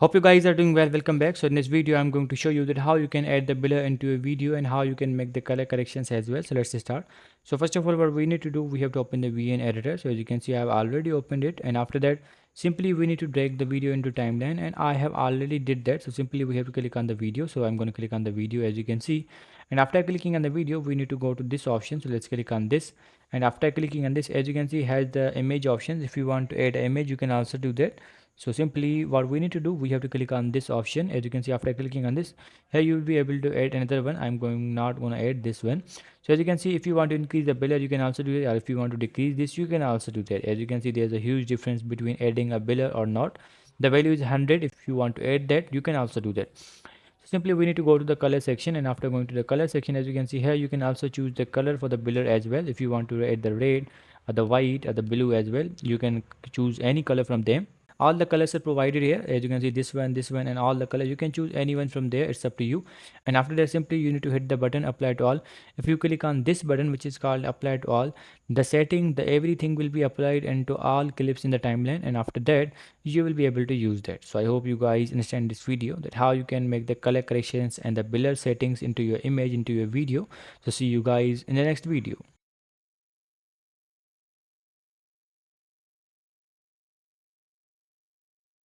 Hope you guys are doing well. Welcome back. So in this video, I'm going to show you that how you can add the blur into a video and how you can make the color corrections as well. So let's start. So first of all, what we need to do, we have to open the VN editor. So as you can see, I've already opened it. And after that, simply we need to drag the video into timeline. And I have already did that. So simply we have to click on the video. So I'm going to click on the video as you can see. And after clicking on the video, we need to go to this option. So let's click on this. And after clicking on this, as you can see, has the image options. If you want to add an image, you can also do that. So simply what we need to do, we have to click on this option. As you can see, after clicking on this, here you will be able to add another one. I'm going not going to add this one. So as you can see, if you want to increase the blur, you can also do it, or if you want to decrease this, you can also do that. As you can see, there's a huge difference between adding a blur or not. The value is 100. If you want to add that, you can also do that. So simply we need to go to the color section, and after going to the color section, as you can see here, you can also choose the color for the blur as well. If you want to add the red or the white or the blue as well, you can choose any color from them. All the colors are provided here. As you can see, this one and all the colors, you can choose any one from there. It's up to you. And after that, simply you need to hit the button apply to all. If you click on this button, which is called apply to all, the setting, the everything will be applied into all clips in the timeline, and after that you will be able to use that. So I hope you guys understand this video, that how you can make the color corrections and the blur settings into your image, into your video. So see you guys in the next video.